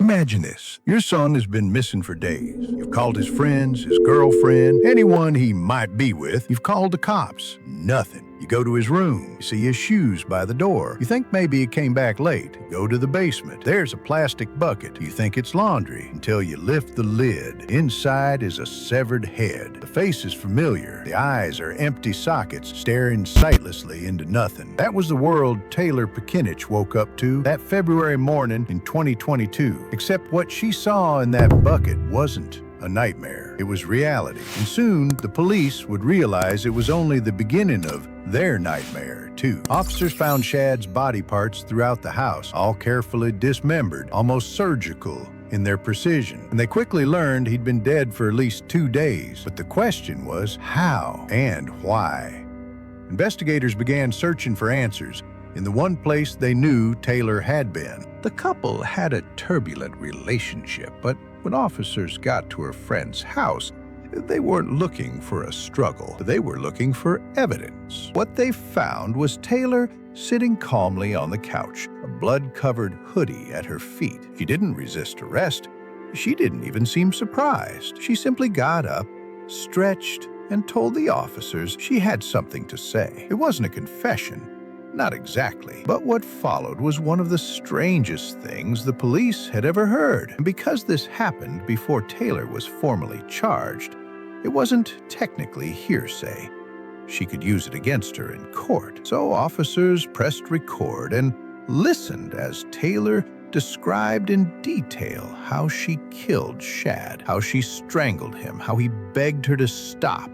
Imagine this. Your son has been missing for days. You've called his friends, his girlfriend, anyone he might be with. You've called the cops. Nothing. You go to his room. You see his shoes by the door. You think maybe he came back late. Go to the basement. There's a plastic bucket. You think it's laundry until you lift the lid. Inside is a severed head. The face is familiar. The eyes are empty sockets staring sightlessly into nothing. That was the world Taylor Schabusiness woke up to that February morning in 2022. Except what she saw in that bucket wasn't a nightmare. It was reality. And soon, the police would realize it was only the beginning of their nightmare, too. Officers found Shad's body parts throughout the house, all carefully dismembered, almost surgical in their precision. And they quickly learned he'd been dead for at least 2 days. But the question was how and why? Investigators began searching for answers in the one place they knew Taylor had been. The couple had a turbulent relationship, but when officers got to her friend's house, they weren't looking for a struggle. They were looking for evidence. What they found was Taylor sitting calmly on the couch, a blood-covered hoodie at her feet. She didn't resist arrest. She didn't even seem surprised. She simply got up, stretched, and told the officers she had something to say. It wasn't a confession. Not exactly. But what followed was one of the strangest things the police had ever heard. And because this happened before Taylor was formally charged, it wasn't technically hearsay. She could use it against her in court. So officers pressed record and listened as Taylor described in detail how she killed Shad, how she strangled him, how he begged her to stop,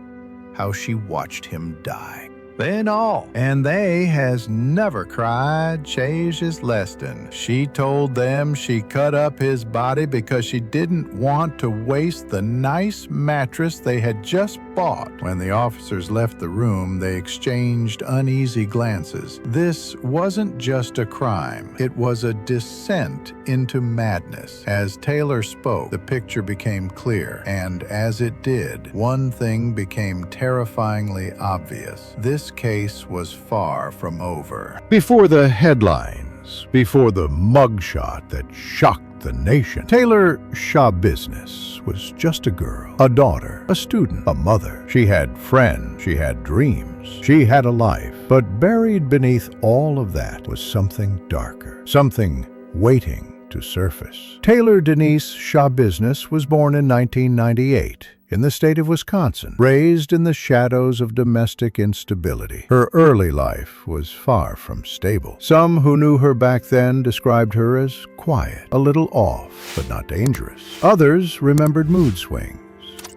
how she watched him die. Then all. And they has never cried, changes Leston. She told them she cut up his body because she didn't want to waste the nice mattress they had just bought. When the officers left the room, they exchanged uneasy glances. This wasn't just a crime. It was a descent into madness. As Taylor spoke, the picture became clear. And as it did, one thing became terrifyingly obvious. This case was far from over. Before the headlines, before the mugshot that shocked the nation, Taylor Schabusiness was just a girl, a daughter, a student, a mother. She had friends, she had dreams, she had a life. But buried beneath all of that was something darker, something waiting to surface. Taylor Denise Schabusiness was born in 1998. In the state of Wisconsin, raised in the shadows of domestic instability. Her early life was far from stable. Some who knew her back then described her as quiet, a little off, but not dangerous. Others remembered mood swings,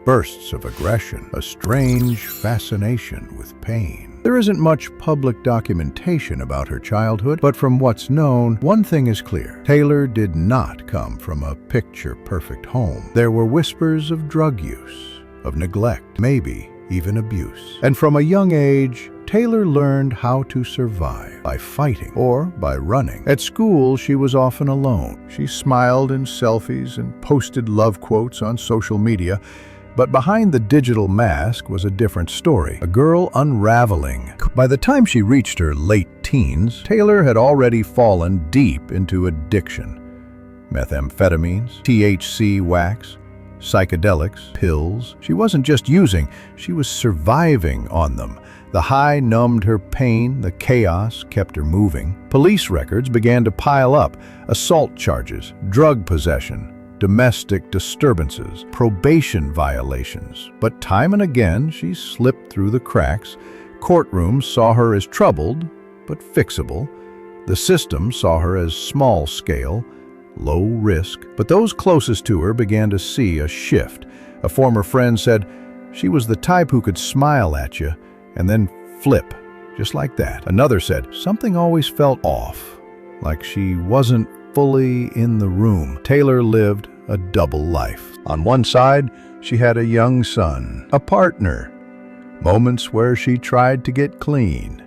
bursts of aggression, a strange fascination with pain. There isn't much public documentation about her childhood, but from what's known, one thing is clear. Taylor did not come from a picture-perfect home. There were whispers of drug use, of neglect, maybe even abuse. And from a young age, Taylor learned how to survive by fighting or by running. At school, she was often alone. She smiled in selfies and posted love quotes on social media. But behind the digital mask was a different story, a girl unraveling. By the time she reached her late teens, Taylor had already fallen deep into addiction. Methamphetamines, THC wax, psychedelics, pills. She wasn't just using, she was surviving on them. The high numbed her pain, the chaos kept her moving. Police records began to pile up, assault charges, drug possession, domestic disturbances, probation violations. But time and again, she slipped through the cracks. Courtrooms saw her as troubled, but fixable. The system saw her as small-scale, low risk. But those closest to her began to see a shift. A former friend said she was the type who could smile at you and then flip, just like that. Another said something always felt off, like she wasn't fully in the room. Taylor lived a double life. On one side, she had a young son, a partner, moments where she tried to get clean.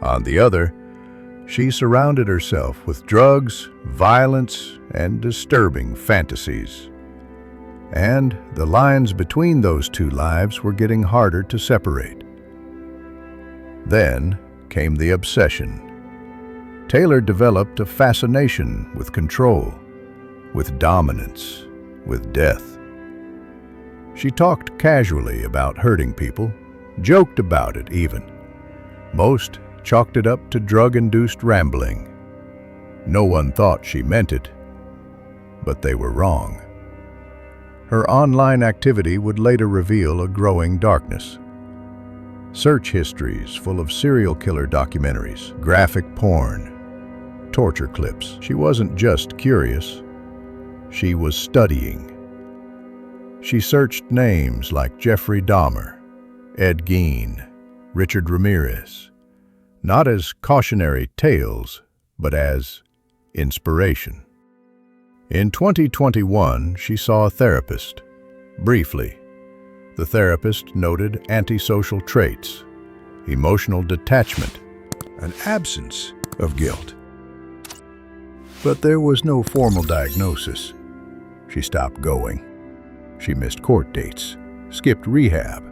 On the other, she surrounded herself with drugs, violence, and disturbing fantasies. And the lines between those two lives were getting harder to separate. Then came the obsession. Taylor developed a fascination with control. with dominance, with death. She talked casually about hurting people, joked about it even. Most chalked it up to drug-induced rambling. No one thought she meant it, but they were wrong. Her online activity would later reveal a growing darkness. Search histories full of serial killer documentaries, graphic porn, torture clips. She wasn't just curious, she was studying. She searched names like Jeffrey Dahmer, Ed Gein, Richard Ramirez, not as cautionary tales, but as inspiration. In 2021, she saw a therapist. Briefly, the therapist noted antisocial traits, emotional detachment, an absence of guilt. But there was no formal diagnosis. She stopped going. She missed court dates, skipped rehab.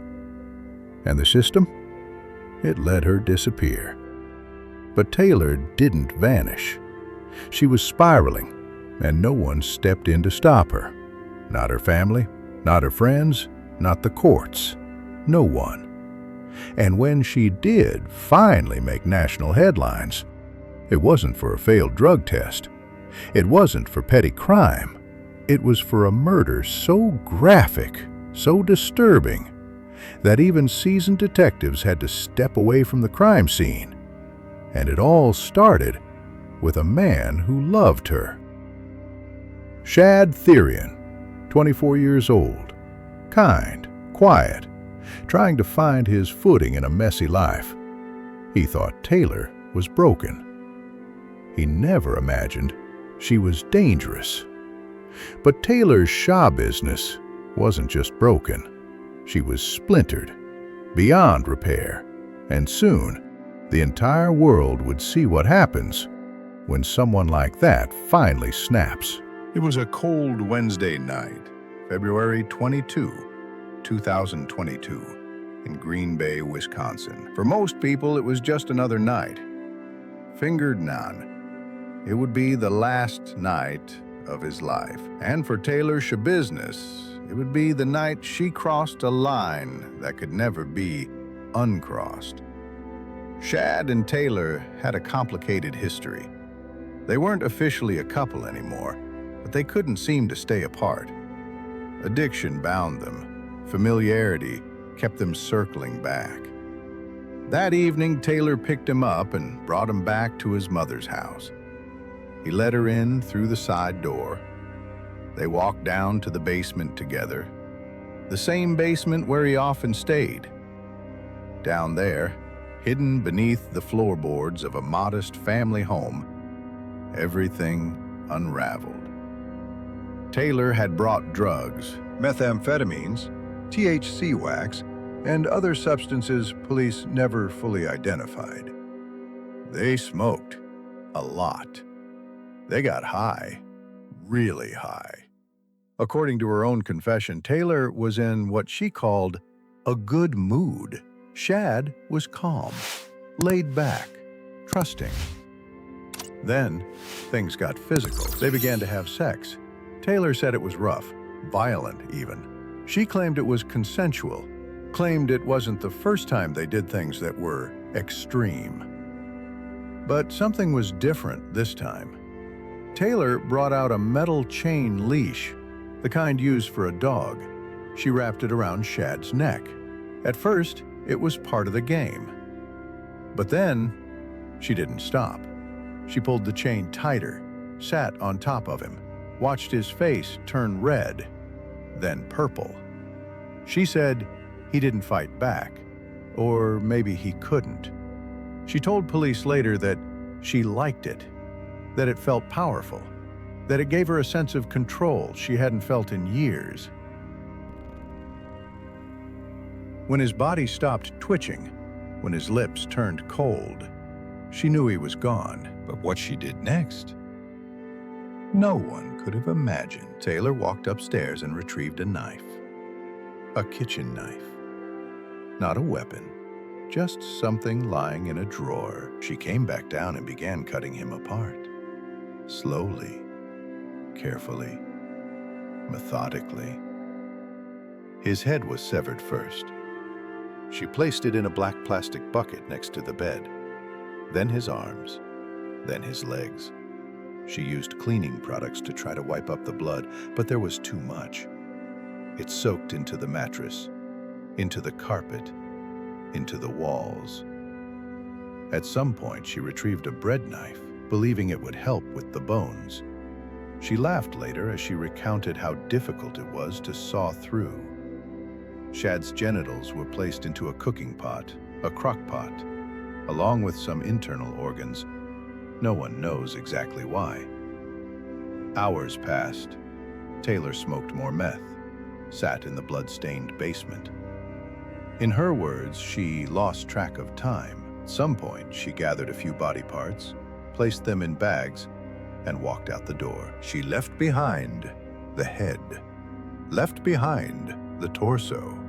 And the system? It let her disappear. But Taylor didn't vanish. She was spiraling, and no one stepped in to stop her. Not her family, not her friends, not the courts. No one. And when she did finally make national headlines, it wasn't for a failed drug test. It wasn't for petty crime. It was for a murder so graphic, so disturbing, that even seasoned detectives had to step away from the crime scene. And it all started with a man who loved her. Shad Thyrion, 24 years old, kind, quiet, trying to find his footing in a messy life. He thought Taylor was broken. He never imagined she was dangerous. But Taylor's Schabusiness wasn't just broken. She was splintered, beyond repair, and soon the entire world would see what happens when someone like that finally snaps. It was a cold Wednesday night, February 22, 2022, in Green Bay, Wisconsin. For most people, it was just another night. Fingered none. It would be the last night of his life. And for Taylor Schabusiness, it would be the night she crossed a line that could never be uncrossed. Shad and Taylor had a complicated history. They weren't officially a couple anymore, but they couldn't seem to stay apart. Addiction bound them. Familiarity kept them circling back. That evening, Taylor picked him up and brought him back to his mother's house. He let her in through the side door. They walked down to the basement together, the same basement where he often stayed. Down there, hidden beneath the floorboards of a modest family home, everything unraveled. Taylor had brought drugs, methamphetamines, THC wax, and other substances police never fully identified. They smoked a lot. They got high, really high. According to her own confession, Taylor was in what she called a good mood. Shad was calm, laid back, trusting. Then, things got physical. They began to have sex. Taylor said it was rough, violent even. She claimed it was consensual, claimed it wasn't the first time they did things that were extreme. But something was different this time. Taylor brought out a metal chain leash, the kind used for a dog. She wrapped it around Shad's neck. At first, it was part of the game. But then, she didn't stop. She pulled the chain tighter, sat on top of him, watched his face turn red, then purple. She said he didn't fight back, or maybe he couldn't. She told police later that she liked it, that it felt powerful, that it gave her a sense of control she hadn't felt in years. When his body stopped twitching, when his lips turned cold, she knew he was gone. But what she did next, no one could have imagined. Taylor walked upstairs and retrieved a knife. A kitchen knife. Not a weapon, just something lying in a drawer. She came back down and began cutting him apart. Slowly, carefully, methodically. His head was severed first. She placed it in a black plastic bucket next to the bed, then his arms, then his legs. She used cleaning products to try to wipe up the blood, but there was too much. It soaked into the mattress, into the carpet, into the walls. At some point, she retrieved a bread knife, believing it would help with the bones. She laughed later as she recounted how difficult it was to saw through. Shad's genitals were placed into a cooking pot, a crock pot, along with some internal organs. No one knows exactly why. Hours passed. Taylor smoked more meth, sat in the blood-stained basement. In her words, she lost track of time. At some point, she gathered a few body parts, placed them in bags, and walked out the door. She left behind the head, left behind the torso,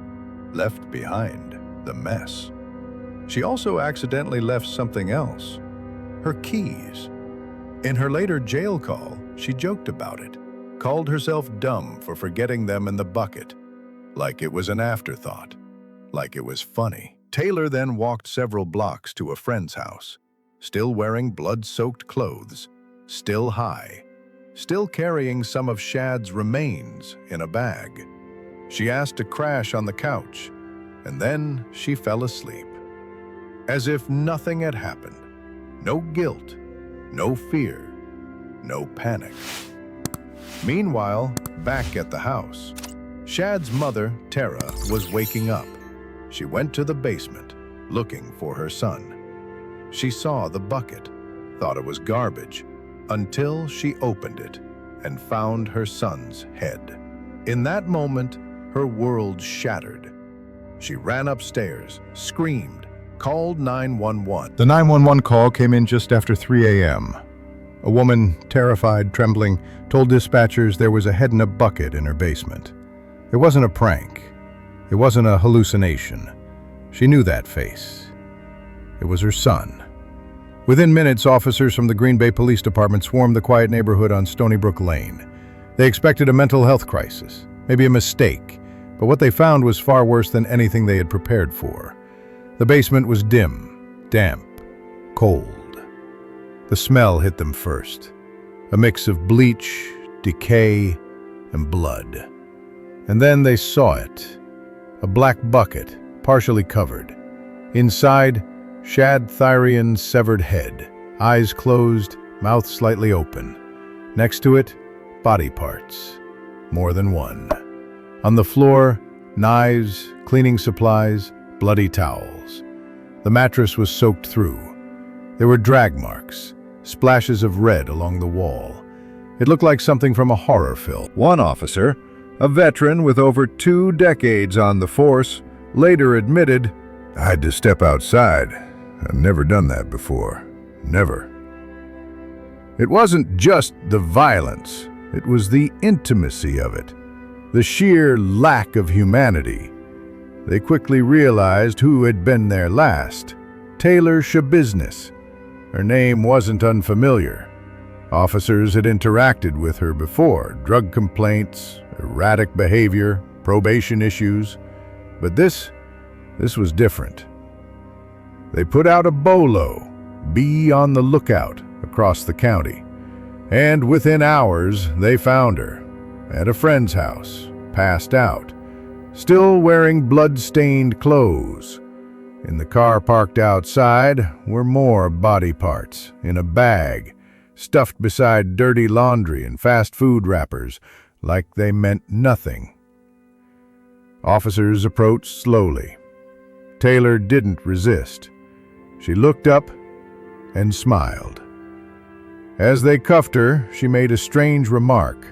left behind the mess. She also accidentally left something else, her keys. In her later jail call, she joked about it, called herself dumb for forgetting them in the bucket, like it was an afterthought, like it was funny. Taylor then walked several blocks to a friend's house, still wearing blood-soaked clothes, still high, still carrying some of Shad's remains in a bag. She asked to crash on the couch, and then she fell asleep, as if nothing had happened. No guilt, no fear, no panic. Meanwhile, back at the house, Shad's mother, Tara, was waking up. She went to the basement, looking for her son. She saw the bucket, thought it was garbage, until she opened it and found her son's head. In that moment, her world shattered. She ran upstairs, screamed, called 911. The 911 call came in just after 3 a.m. A woman, terrified, trembling, told dispatchers there was a head in a bucket in her basement. It wasn't a prank. It wasn't a hallucination. She knew that face. It was her son. Within minutes, officers from the Green Bay Police Department swarmed the quiet neighborhood on Stony Brook Lane. They expected a mental health crisis, maybe a mistake, but what they found was far worse than anything they had prepared for. The basement was dim, damp, cold. The smell hit them first, a mix of bleach, decay, and blood. And then they saw it, a black bucket, partially covered. Inside, Shad Thyrion's severed head, eyes closed, mouth slightly open. Next to it, body parts, more than one. On the floor, knives, cleaning supplies, bloody towels. The mattress was soaked through. There were drag marks, splashes of red along the wall. It looked like something from a horror film. One officer, a veteran with over 2 decades on the force, later admitted, "I had to step outside. I've never done that before. Never." It wasn't just the violence, it was the intimacy of it, the sheer lack of humanity. They quickly realized who had been there last. Taylor Schabusiness. Her name wasn't unfamiliar. Officers had interacted with her before, drug complaints, erratic behavior, probation issues. But this was different. They put out a bolo, be on the lookout, across the county. And within hours, they found her at a friend's house, passed out, still wearing blood-stained clothes. In the car parked outside were more body parts, in a bag, stuffed beside dirty laundry and fast food wrappers, like they meant nothing. Officers approached slowly. Taylor didn't resist. She looked up and smiled. As they cuffed her, she made a strange remark.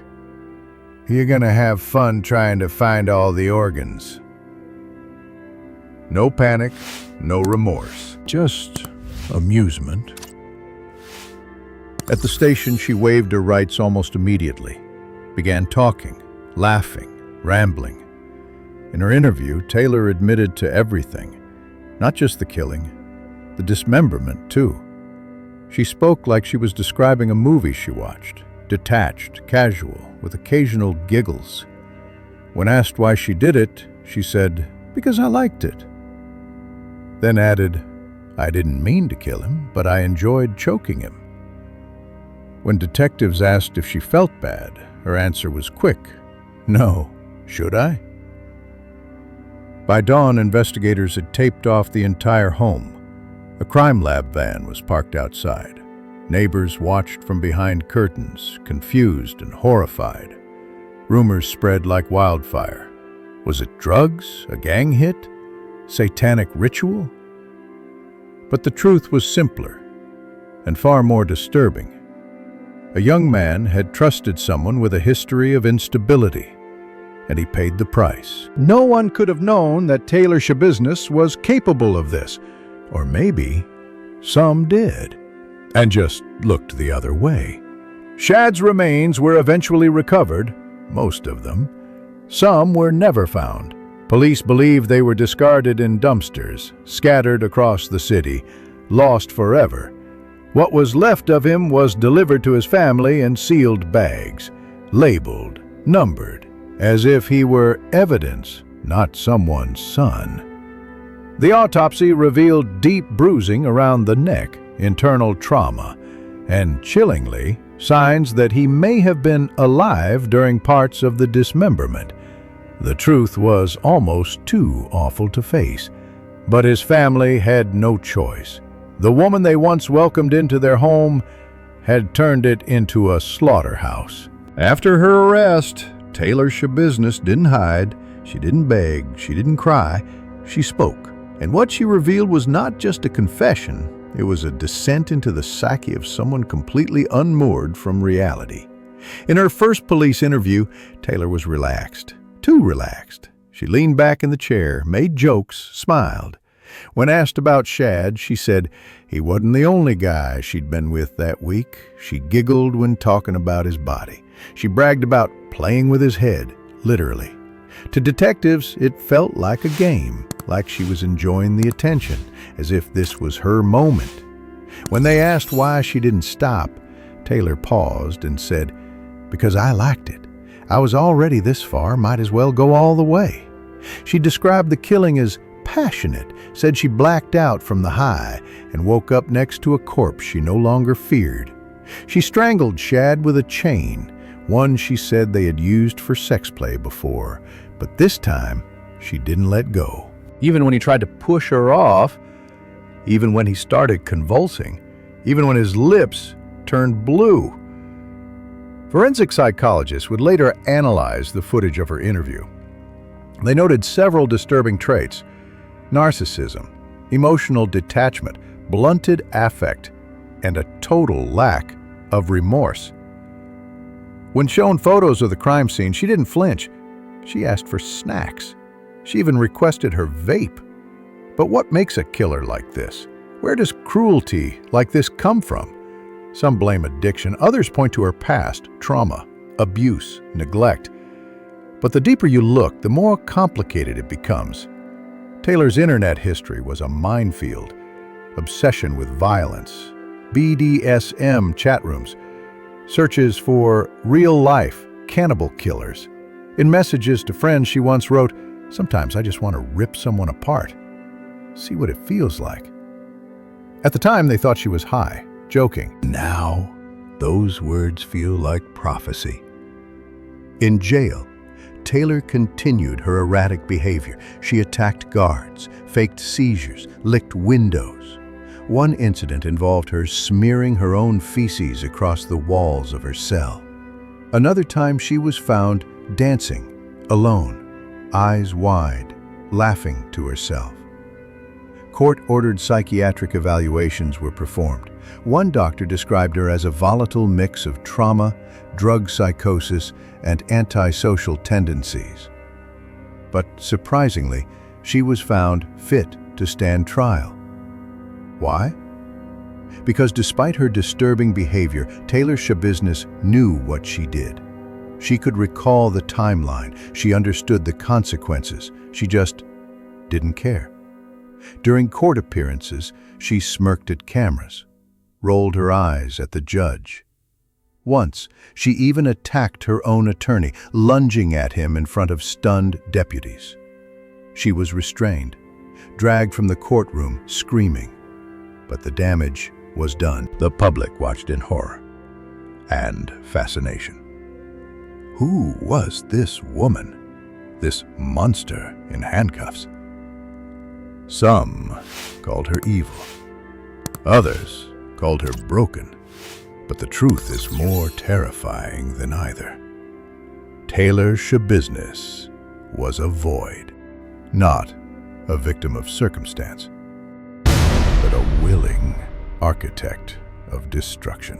"You're gonna have fun trying to find all the organs." No panic, no remorse, just amusement. At the station, she waived her rights almost immediately, began talking, laughing, rambling. In her interview, Taylor admitted to everything, not just the killing, the dismemberment too. She spoke like she was describing a movie she watched, detached, casual, with occasional giggles. When asked why she did it, she said, "Because I liked it." Then added, "I didn't mean to kill him, but I enjoyed choking him." When detectives asked if she felt bad, her answer was quick, "No, should I?" By dawn, investigators had taped off the entire home. A crime lab van was parked outside. Neighbors watched from behind curtains, confused and horrified. Rumors spread like wildfire. Was it drugs, a gang hit, satanic ritual? But the truth was simpler and far more disturbing. A young man had trusted someone with a history of instability, and he paid the price. No one could have known that Taylor Schabusiness was capable of this, or maybe some did, and just looked the other way. Shad's remains were eventually recovered, most of them. Some were never found. Police believe they were discarded in dumpsters, scattered across the city, lost forever. What was left of him was delivered to his family in sealed bags, labeled, numbered, as if he were evidence, not someone's son. The autopsy revealed deep bruising around the neck, internal trauma, and chillingly, signs that he may have been alive during parts of the dismemberment. The truth was almost too awful to face, but his family had no choice. The woman they once welcomed into their home had turned it into a slaughterhouse. After her arrest, Taylor Schabusiness didn't hide, she didn't beg, she didn't cry, she spoke. And what she revealed was not just a confession, it was a descent into the psyche of someone completely unmoored from reality. In her first police interview, Taylor was relaxed, too relaxed. She leaned back in the chair, made jokes, smiled. When asked about Shad, she said he wasn't the only guy she'd been with that week. She giggled when talking about his body. She bragged about playing with his head, literally. To detectives, it felt like a game, like she was enjoying the attention, as if this was her moment. When they asked why she didn't stop, Taylor paused and said, "Because I liked it. I was already this far, might as well go all the way." She described the killing as passionate, said she blacked out from the high and woke up next to a corpse she no longer feared. She strangled Shad with a chain, one she said they had used for sex play before, but this time she didn't let go. Even when he tried to push her off, even when he started convulsing, even when his lips turned blue. Forensic psychologists would later analyze the footage of her interview. They noted several disturbing traits: narcissism, emotional detachment, blunted affect, and a total lack of remorse. When shown photos of the crime scene, she didn't flinch. She asked for snacks. She even requested her vape. But what makes a killer like this? Where does cruelty like this come from? Some blame addiction, others point to her past, trauma, abuse, neglect. But the deeper you look, the more complicated it becomes. Taylor's internet history was a minefield. Obsession with violence, BDSM chat rooms, searches for real-life cannibal killers. In messages to friends, she once wrote, "Sometimes I just want to rip someone apart. See what it feels like." At the time, they thought she was high, joking. Now, those words feel like prophecy. In jail, Taylor continued her erratic behavior. She attacked guards, faked seizures, licked windows. One incident involved her smearing her own feces across the walls of her cell. Another time, she was found dancing, alone, eyes wide, laughing to herself. Court-ordered psychiatric evaluations were performed. One doctor described her as a volatile mix of trauma, drug psychosis, and antisocial tendencies. But surprisingly, she was found fit to stand trial. Why? Because despite her disturbing behavior, Taylor Schabusiness knew what she did. She could recall the timeline. She understood the consequences. She just didn't care. During court appearances, she smirked at cameras, rolled her eyes at the judge. Once, she even attacked her own attorney, lunging at him in front of stunned deputies. She was restrained, dragged from the courtroom, screaming. But the damage was done. The public watched in horror and fascination. Who was this woman, this monster in handcuffs? Some called her evil. Others called her broken. But the truth is more terrifying than either. Taylor Schabusiness was a void, not a victim of circumstance, but a willing architect of destruction.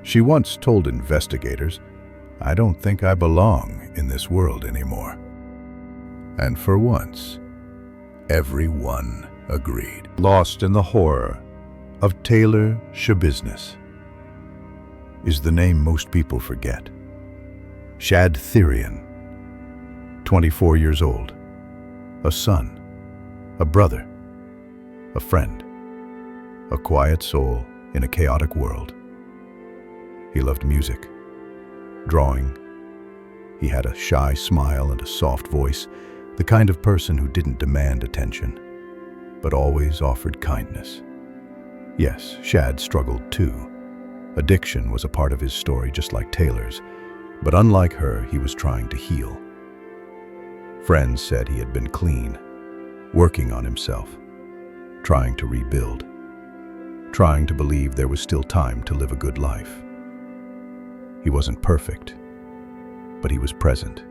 She once told investigators, "I don't think I belong in this world anymore." And for once, everyone agreed. Lost in the horror of Taylor Schabusiness is the name most people forget. Shad Thyrion, 24 years old, a son, a brother, a friend, a quiet soul in a chaotic world. He loved music, drawing. He had a shy smile and a soft voice, the kind of person who didn't demand attention, but always offered kindness. Yes, Shad struggled too. Addiction was a part of his story, just like Taylor's, but unlike her, he was trying to heal. Friends said he had been clean, working on himself, trying to rebuild, trying to believe there was still time to live a good life. He wasn't perfect, but he was present.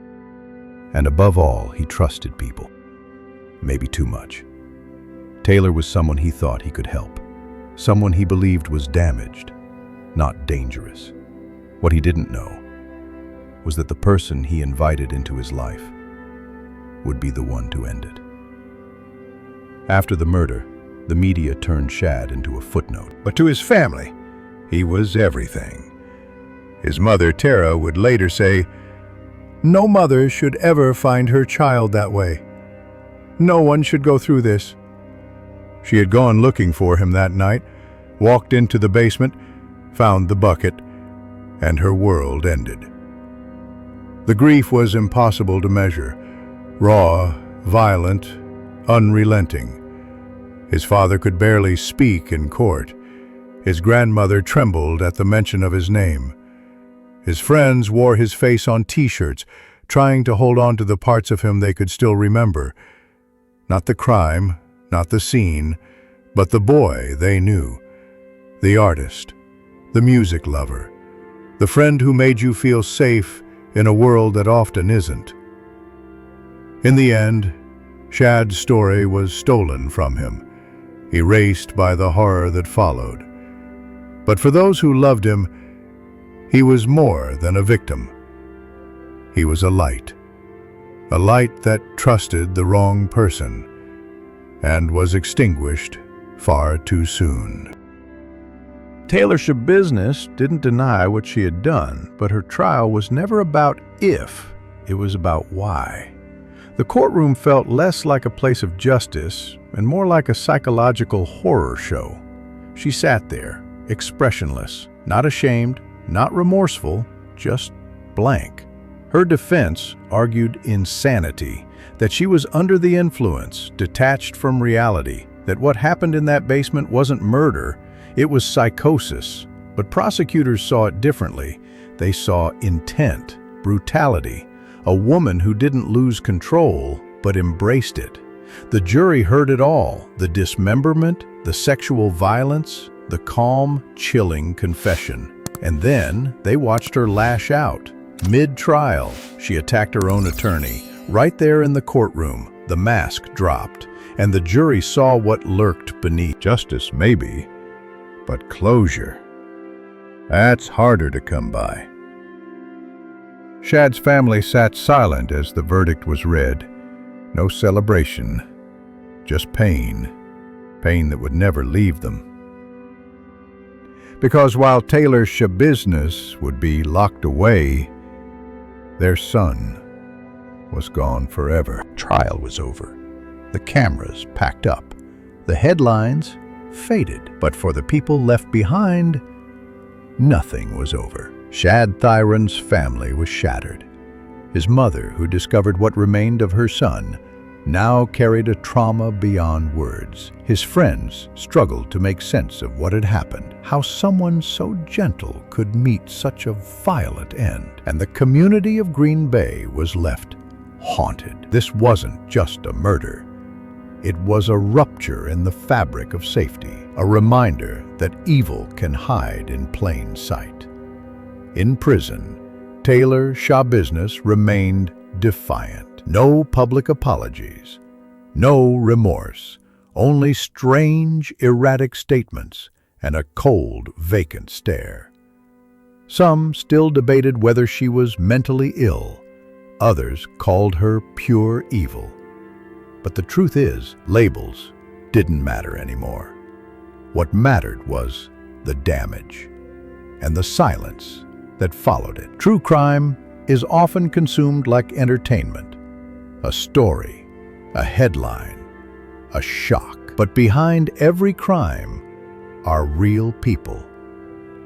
And above all, he trusted people. Maybe too much. Taylor was someone he thought he could help, someone he believed was damaged, not dangerous. What he didn't know was that the person he invited into his life would be the one to end it. After the murder, the media turned Shad into a footnote. But to his family, he was everything. His mother, Tara, would later say, "No mother should ever find her child that way. No one should go through this." She had gone looking for him that night, walked into the basement, found the bucket, and her world ended. The grief was impossible to measure, raw, violent, unrelenting. His father could barely speak in court. His grandmother trembled at the mention of his name. His friends wore his face on t-shirts, trying to hold on to the parts of him they could still remember. Not the crime, not the scene, but the boy they knew. The artist, the music lover, the friend who made you feel safe in a world that often isn't. In the end, Shad's story was stolen from him, erased by the horror that followed. But for those who loved him, he was more than a victim. He was a light that trusted the wrong person and was extinguished far too soon. Taylor Schabusiness didn't deny what she had done, but her trial was never about if, it was about why. The courtroom felt less like a place of justice and more like a psychological horror show. She sat there, expressionless, not ashamed, not remorseful, just blank. Her defense argued insanity, that she was under the influence, detached from reality, that what happened in that basement wasn't murder, it was psychosis. But prosecutors saw it differently. They saw intent, brutality, a woman who didn't lose control, but embraced it. The jury heard it all, the dismemberment, the sexual violence, the calm, chilling confession. And then they watched her lash out. Mid-trial, she attacked her own attorney. Right there in the courtroom, the mask dropped, and the jury saw what lurked beneath. Justice, maybe, but closure, that's harder to come by. Shad's family sat silent as the verdict was read. No celebration, just pain that would never leave them. Because while Taylor Schabusiness would be locked away, their son was gone forever. Trial was over. The cameras packed up. The headlines faded. But for the people left behind, nothing was over. Shad Thyrion's family was shattered. His mother, who discovered what remained of her son, now carried a trauma beyond words. His friends struggled to make sense of what had happened, how someone so gentle could meet such a violent end. And the community of Green Bay was left haunted. This wasn't just a murder. It was a rupture in the fabric of safety, a reminder that evil can hide in plain sight. In prison, Taylor Schabusiness remained defiant. No public apologies, no remorse, only strange, erratic statements and a cold, vacant stare. Some still debated whether she was mentally ill. Others called her pure evil. But the truth is, labels didn't matter anymore. What mattered was the damage and the silence that followed it. True crime is often consumed like entertainment. A story, a headline, a shock. But behind every crime are real people,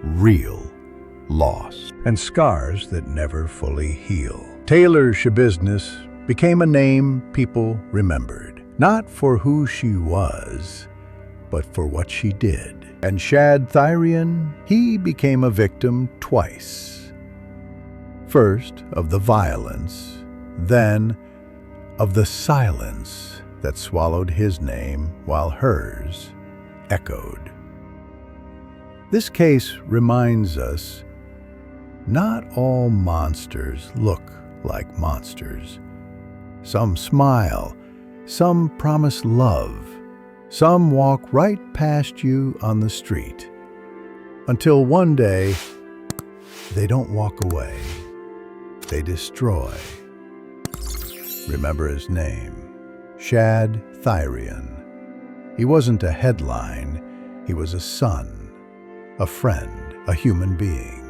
real loss, and scars that never fully heal. Taylor Schabusiness became a name people remembered, not for who she was, but for what she did. And Shad Thyrion, he became a victim twice. First of the violence, then of the silence that swallowed his name while hers echoed. This case reminds us, not all monsters look like monsters. Some smile, some promise love, some walk right past you on the street. Until one day, they don't walk away, they destroy. Remember his name, Shad Thyrion. He wasn't a headline, he was a son, a friend, a human being.